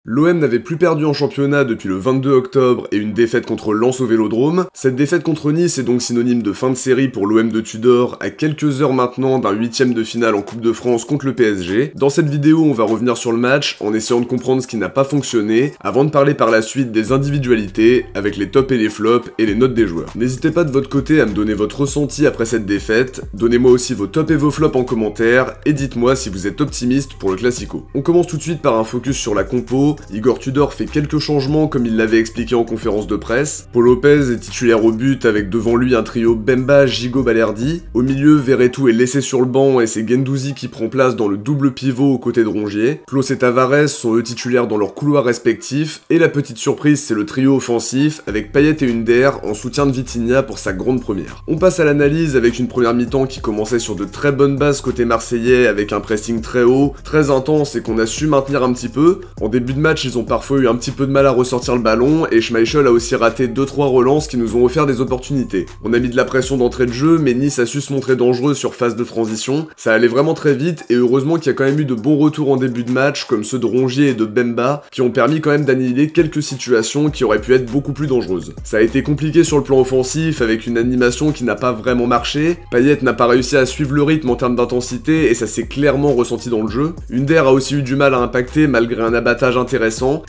L'OM n'avait plus perdu en championnat depuis le 22 octobre et une défaite contre Lens au Vélodrome. Cette défaite contre Nice est donc synonyme de fin de série pour l'OM de Tudor à quelques heures maintenant d'un 8ème de finale en Coupe de France contre le PSG. Dans cette vidéo, on va revenir sur le match en essayant de comprendre ce qui n'a pas fonctionné avant de parler par la suite des individualités avec les tops et les flops et les notes des joueurs. N'hésitez pas de votre côté à me donner votre ressenti après cette défaite, donnez-moi aussi vos tops et vos flops en commentaire et dites-moi si vous êtes optimiste pour le Classico. On commence tout de suite par un focus sur la compo. Igor Tudor fait quelques changements comme il l'avait expliqué en conférence de presse. Paul Lopez est titulaire au but avec devant lui un trio Bemba, Gigot, Balerdi. Au milieu, Verretou est laissé sur le banc et c'est Guendouzi qui prend place dans le double pivot aux côtés de Rongier. Klose et Tavares sont eux titulaires dans leurs couloirs respectifs et la petite surprise c'est le trio offensif avec Payet et Hunder en soutien de Vitinha pour sa grande première. On passe à l'analyse avec une première mi-temps qui commençait sur de très bonnes bases côté marseillais avec un pressing très haut, très intense et qu'on a su maintenir un petit peu. En début de match, ils ont parfois eu un petit peu de mal à ressortir le ballon et Schmeichel a aussi raté 2-3 relances qui nous ont offert des opportunités. On a mis de la pression d'entrée de jeu, mais Nice a su se montrer dangereux sur phase de transition. Ça allait vraiment très vite et heureusement qu'il y a quand même eu de bons retours en début de match comme ceux de Rongier et de Bemba qui ont permis quand même d'annihiler quelques situations qui auraient pu être beaucoup plus dangereuses. Ça a été compliqué sur le plan offensif avec une animation qui n'a pas vraiment marché. Payet n'a pas réussi à suivre le rythme en termes d'intensité et ça s'est clairement ressenti dans le jeu. Hunder a aussi eu du mal à impacter malgré un abattage intéressant.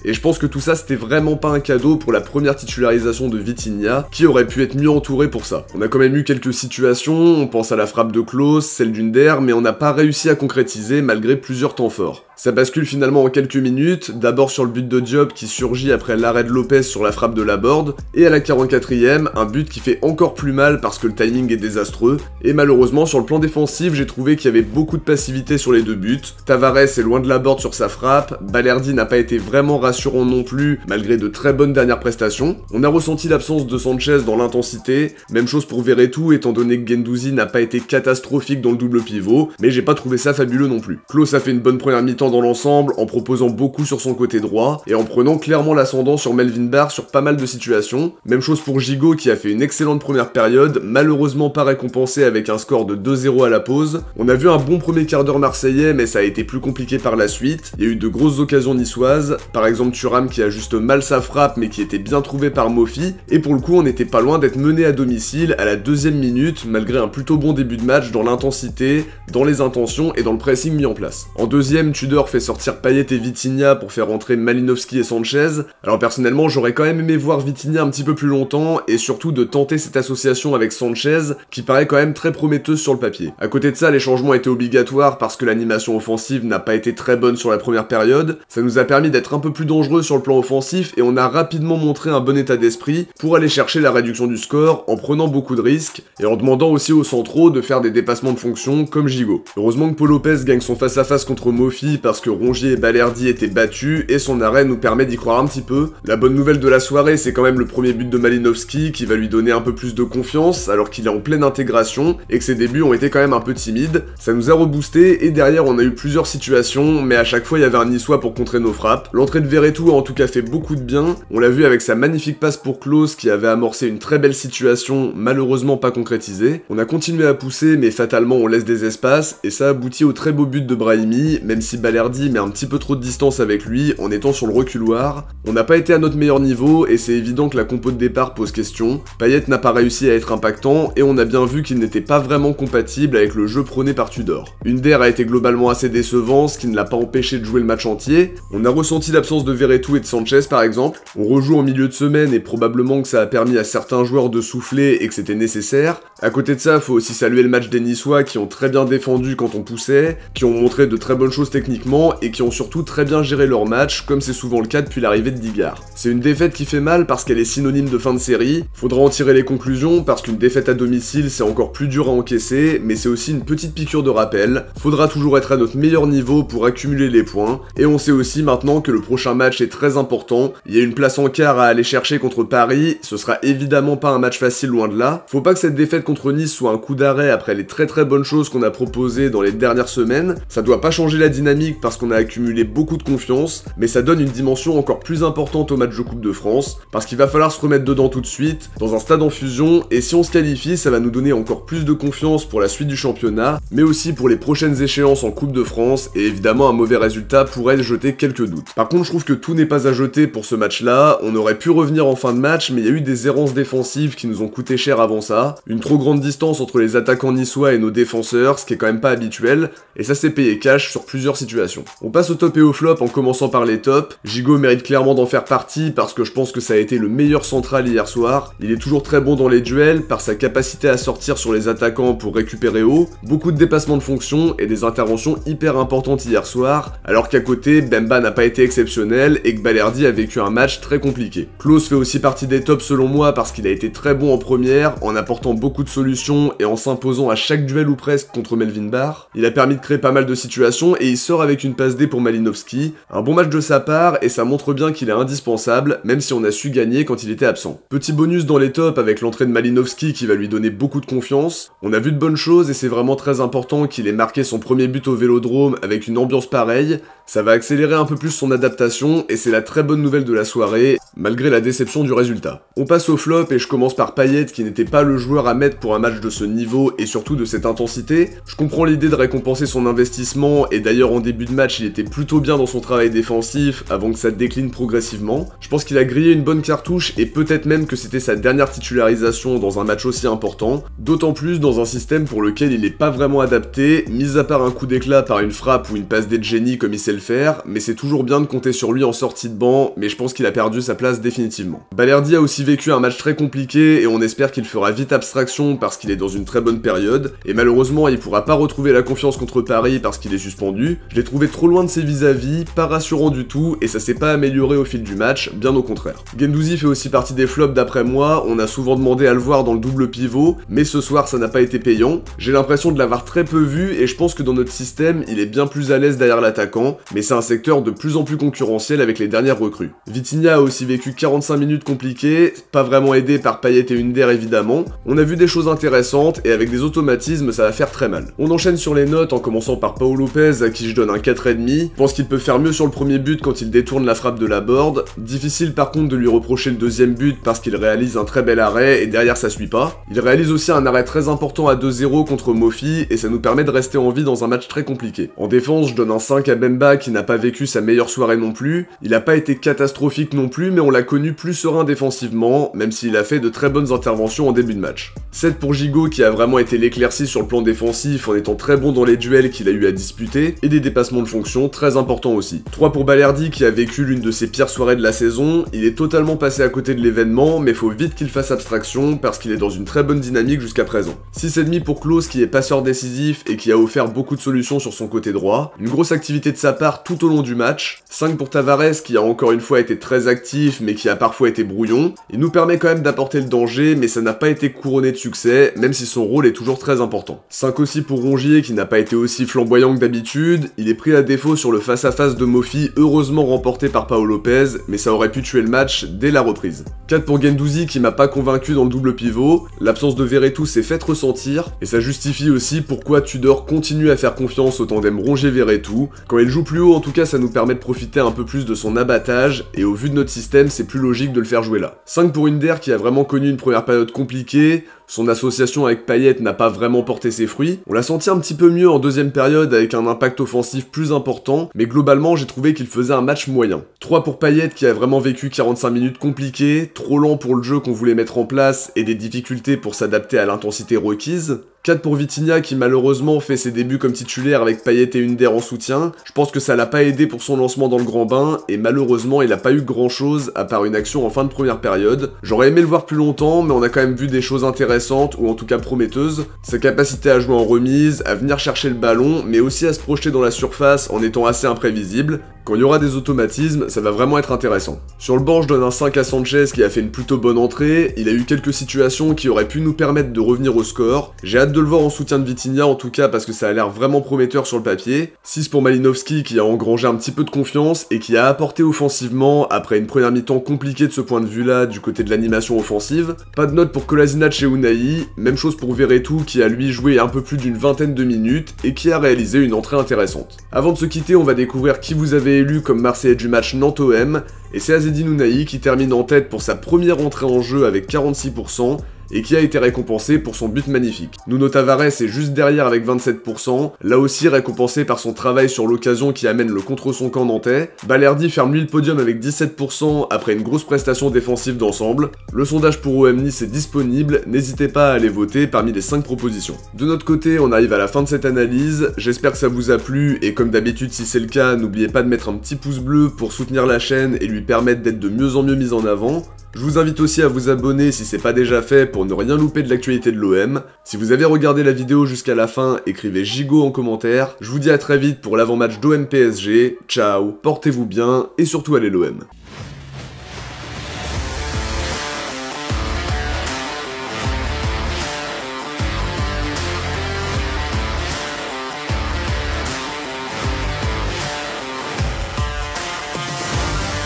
Et je pense que tout ça c'était vraiment pas un cadeau pour la première titularisation de Vitinha, qui aurait pu être mieux entouré pour ça. On a quand même eu quelques situations, on pense à la frappe de Klose, celle d'Hunder, mais on n'a pas réussi à concrétiser malgré plusieurs temps forts. Ça bascule finalement en quelques minutes, d'abord sur le but de Diop qui surgit après l'arrêt de Lopez sur la frappe de Laborde, et à la 44e, un but qui fait encore plus mal parce que le timing est désastreux, et malheureusement sur le plan défensif j'ai trouvé qu'il y avait beaucoup de passivité sur les deux buts. Tavares est loin de Laborde sur sa frappe, Balerdi n'a pas été vraiment rassurant non plus malgré de très bonnes dernières prestations. On a ressenti l'absence de Sanchez dans l'intensité, même chose pour Verretou étant donné que Guendouzi n'a pas été catastrophique dans le double pivot, mais j'ai pas trouvé ça fabuleux non plus. Klose a fait une bonne première mi-temps dans l'ensemble, en proposant beaucoup sur son côté droit, et en prenant clairement l'ascendant sur Melvin Barr sur pas mal de situations. Même chose pour Gigot qui a fait une excellente première période, malheureusement pas récompensé avec un score de 2-0 à la pause. On a vu un bon premier quart d'heure marseillais, mais ça a été plus compliqué par la suite. Il y a eu de grosses occasions niçoises, par exemple Thuram qui a juste mal sa frappe, mais qui était bien trouvé par Mofi, et pour le coup on n'était pas loin d'être mené à domicile à la 2ème minute, malgré un plutôt bon début de match dans l'intensité, dans les intentions et dans le pressing mis en place. En deuxième, Tudor fait sortir Payet et Vitinha pour faire entrer Malinowski et Sanchez. Alors personnellement, j'aurais quand même aimé voir Vitinha un petit peu plus longtemps et surtout de tenter cette association avec Sanchez qui paraît quand même très prometteuse sur le papier. À côté de ça, les changements étaient obligatoires parce que l'animation offensive n'a pas été très bonne sur la première période. Ça nous a permis d'être un peu plus dangereux sur le plan offensif et on a rapidement montré un bon état d'esprit pour aller chercher la réduction du score en prenant beaucoup de risques et en demandant aussi aux centraux de faire des dépassements de fonction comme Gigot. Heureusement que Paul Lopez gagne son face-à-face contre Mofi parce que Rongier et Balerdi étaient battus et son arrêt nous permet d'y croire un petit peu. La bonne nouvelle de la soirée, c'est quand même le premier but de Malinowski qui va lui donner un peu plus de confiance alors qu'il est en pleine intégration et que ses débuts ont été quand même un peu timides. Ça nous a reboosté et derrière on a eu plusieurs situations, mais à chaque fois il y avait un Niçois pour contrer nos frappes. L'entrée de Verretou a en tout cas fait beaucoup de bien. On l'a vu avec sa magnifique passe pour Klose qui avait amorcé une très belle situation, malheureusement pas concrétisée. On a continué à pousser, mais fatalement on laisse des espaces et ça aboutit au très beau but de Brahimi, même si Balerdi met un petit peu trop de distance avec lui en étant sur le reculoir. On n'a pas été à notre meilleur niveau et c'est évident que la compo de départ pose question. Payet n'a pas réussi à être impactant et on a bien vu qu'il n'était pas vraiment compatible avec le jeu prôné par Tudor. Hunder a été globalement assez décevant, ce qui ne l'a pas empêché de jouer le match entier. On a ressenti l'absence de Verretou et de Sanchez par exemple. On rejoue en milieu de semaine et probablement que ça a permis à certains joueurs de souffler et que c'était nécessaire. À côté de ça, faut aussi saluer le match des Niçois qui ont très bien défendu quand on poussait, qui ont montré de très bonnes choses techniquement et qui ont surtout très bien géré leur match, comme c'est souvent le cas depuis l'arrivée de Digard. C'est une défaite qui fait mal parce qu'elle est synonyme de fin de série, faudra en tirer les conclusions parce qu'une défaite à domicile c'est encore plus dur à encaisser, mais c'est aussi une petite piqûre de rappel, faudra toujours être à notre meilleur niveau pour accumuler les points, et on sait aussi maintenant que le prochain match est très important, il y a une place en quart à aller chercher contre Paris, ce sera évidemment pas un match facile loin de là, faut pas que cette défaite contre Nice soit un coup d'arrêt après les très bonnes choses qu'on a proposées dans les dernières semaines, ça doit pas changer la dynamique sympathique parce qu'on a accumulé beaucoup de confiance, mais ça donne une dimension encore plus importante au match de Coupe de France, parce qu'il va falloir se remettre dedans tout de suite, dans un stade en fusion, et si on se qualifie, ça va nous donner encore plus de confiance pour la suite du championnat, mais aussi pour les prochaines échéances en Coupe de France, et évidemment un mauvais résultat pourrait jeter quelques doutes. Par contre, je trouve que tout n'est pas à jeter pour ce match-là, on aurait pu revenir en fin de match, mais il y a eu des errances défensives qui nous ont coûté cher avant ça, une trop grande distance entre les attaquants niçois et nos défenseurs, ce qui est quand même pas habituel, et ça s'est payé cash sur plusieurs situations. On passe au top et au flop en commençant par les tops. Gigot mérite clairement d'en faire partie parce que je pense que ça a été le meilleur central hier soir. Il est toujours très bon dans les duels par sa capacité à sortir sur les attaquants pour récupérer haut, beaucoup de dépassements de fonction et des interventions hyper importantes hier soir, alors qu'à côté, Bemba n'a pas été exceptionnel et que Balerdi a vécu un match très compliqué. Klose fait aussi partie des tops selon moi parce qu'il a été très bon en première, en apportant beaucoup de solutions et en s'imposant à chaque duel ou presque contre Melvin Barr. Il a permis de créer pas mal de situations et il sort avec une passe D pour Malinowski. Un bon match de sa part et ça montre bien qu'il est indispensable, même si on a su gagner quand il était absent. Petit bonus dans les tops avec l'entrée de Malinowski qui va lui donner beaucoup de confiance. On a vu de bonnes choses et c'est vraiment très important qu'il ait marqué son premier but au Vélodrome avec une ambiance pareille. Ça va accélérer un peu plus son adaptation et c'est la très bonne nouvelle de la soirée, malgré la déception du résultat. On passe au flop et je commence par Payet qui n'était pas le joueur à mettre pour un match de ce niveau et surtout de cette intensité. Je comprends l'idée de récompenser son investissement et d'ailleurs en début de match il était plutôt bien dans son travail défensif avant que ça décline progressivement. Je pense qu'il a grillé une bonne cartouche et peut-être même que c'était sa dernière titularisation dans un match aussi important, d'autant plus dans un système pour lequel il n'est pas vraiment adapté, mis à part un coup d'éclat par une frappe ou une passe de génie comme il sait le faire, mais c'est toujours bien de compter sur lui en sortie de banc, mais je pense qu'il a perdu sa place définitivement. Balerdi a aussi vécu un match très compliqué et on espère qu'il fera vite abstraction parce qu'il est dans une très bonne période, et malheureusement il pourra pas retrouver la confiance contre Paris parce qu'il est suspendu. Je l'ai trouvé trop loin de ses vis-à-vis, pas rassurant du tout, et ça s'est pas amélioré au fil du match, bien au contraire. Guendouzi fait aussi partie des flops d'après moi, on a souvent demandé à le voir dans le double pivot, mais ce soir ça n'a pas été payant. J'ai l'impression de l'avoir très peu vu et je pense que dans notre système il est bien plus à l'aise derrière l'attaquant, mais c'est un secteur de plus en plus concurrentiel avec les dernières recrues. Vitinha a aussi vécu 45 minutes compliquées, pas vraiment aidé par Payet et Under évidemment. On a vu des choses intéressantes et avec des automatismes ça va faire très mal. On enchaîne sur les notes en commençant par Pau Lopez à qui je donne un 4,5. Je pense qu'il peut faire mieux sur le premier but quand il détourne la frappe de la board. Difficile par contre de lui reprocher le deuxième but parce qu'il réalise un très bel arrêt et derrière ça suit pas. Il réalise aussi un arrêt très important à 2-0 contre Mofi et ça nous permet de rester en vie dans un match très compliqué. En défense je donne un 5 à Bemba qui n'a pas vécu sa meilleure soirée non plus. Il a pas été catastrophique non plus mais on l'a connu plus serein défensivement même s'il a fait de très bonnes interventions en début de match. 7 pour Gigot qui a vraiment été l'éclaircie sur le plan défensif en étant très bon dans les duels qu'il a eu à disputer et des dépassements de fonction très importants aussi. 3 pour Balerdi qui a vécu l'une de ses pires soirées de la saison. Il est totalement passé à côté de l'événement mais faut vite qu'il fasse abstraction parce qu'il est dans une très bonne dynamique jusqu'à présent. 6,5 pour Klose qui est passeur décisif et qui a offert beaucoup de solutions sur son côté droit. Une grosse activité de sa part tout au long du match. 5 pour Tavares qui a encore une fois été très actif mais qui a parfois été brouillon. Il nous permet quand même d'apporter le danger mais ça n'a pas été couronné de succès même si son rôle est toujours très important. 5 aussi pour Rongier qui n'a pas été aussi flamboyant que d'habitude. Il est pris à défaut sur le face-à-face de Mofi heureusement remporté par Pau Lopez mais ça aurait pu tuer le match dès la reprise. 4 pour Guendouzi qui m'a pas convaincu dans le double pivot. L'absence de Verretou s'est faite ressentir et ça justifie aussi pourquoi Tudor continue à faire confiance au tandem Rongier-Verretou. Quand il joue plus haut en tout cas ça nous permet de profiter un peu plus de son abattage et au vu de notre système c'est plus logique de le faire jouer là. 5 pour Under qui a vraiment connu une première période compliquée. Son association avec Payet n'a pas vraiment porté ses fruits. On l'a senti un petit peu mieux en deuxième période avec un impact offensif plus important, mais globalement j'ai trouvé qu'il faisait un match moyen. 3 pour Payet qui a vraiment vécu 45 minutes compliquées, trop lent pour le jeu qu'on voulait mettre en place et des difficultés pour s'adapter à l'intensité requise. 4 pour Vitinha qui malheureusement fait ses débuts comme titulaire avec Payet et Under en soutien. Je pense que ça l'a pas aidé pour son lancement dans le grand bain et malheureusement il a pas eu grand chose à part une action en fin de première période. J'aurais aimé le voir plus longtemps mais on a quand même vu des choses intéressantes ou en tout cas prometteuses. Sa capacité à jouer en remise, à venir chercher le ballon mais aussi à se projeter dans la surface en étant assez imprévisible. Quand il y aura des automatismes, ça va vraiment être intéressant. Sur le banc, je donne un 5 à Sanchez qui a fait une plutôt bonne entrée. Il a eu quelques situations qui auraient pu nous permettre de revenir au score. J'ai hâte hâte de le voir en soutien de Vitinha en tout cas parce que ça a l'air vraiment prometteur sur le papier. 6 pour Malinovski qui a engrangé un petit peu de confiance et qui a apporté offensivement après une première mi-temps compliquée de ce point de vue là du côté de l'animation offensive. Pas de note pour Kolasinac et Unai, même chose pour Verretou qui a lui joué un peu plus d'une vingtaine de minutes et qui a réalisé une entrée intéressante. Avant de se quitter, on va découvrir qui vous avez élu comme Marseillais du match Nantes-OM, et c'est Azzedine Ounahi qui termine en tête pour sa première entrée en jeu avec 46%, et qui a été récompensé pour son but magnifique. Nuno Tavares est juste derrière avec 27%, là aussi récompensé par son travail sur l'occasion qui amène le contre son camp nantais. Balerdi ferme lui le podium avec 17% après une grosse prestation défensive d'ensemble. Le sondage pour OM Nice est disponible, n'hésitez pas à aller voter parmi les 5 propositions. De notre côté, on arrive à la fin de cette analyse, j'espère que ça vous a plu, et comme d'habitude si c'est le cas, n'oubliez pas de mettre un petit pouce bleu pour soutenir la chaîne et lui permettre d'être de mieux en mieux mise en avant. Je vous invite aussi à vous abonner si c'est pas déjà fait pour ne rien louper de l'actualité de l'OM. Si vous avez regardé la vidéo jusqu'à la fin, écrivez Gigot en commentaire. Je vous dis à très vite pour l'avant-match d'OM PSG. Ciao, portez-vous bien et surtout allez l'OM.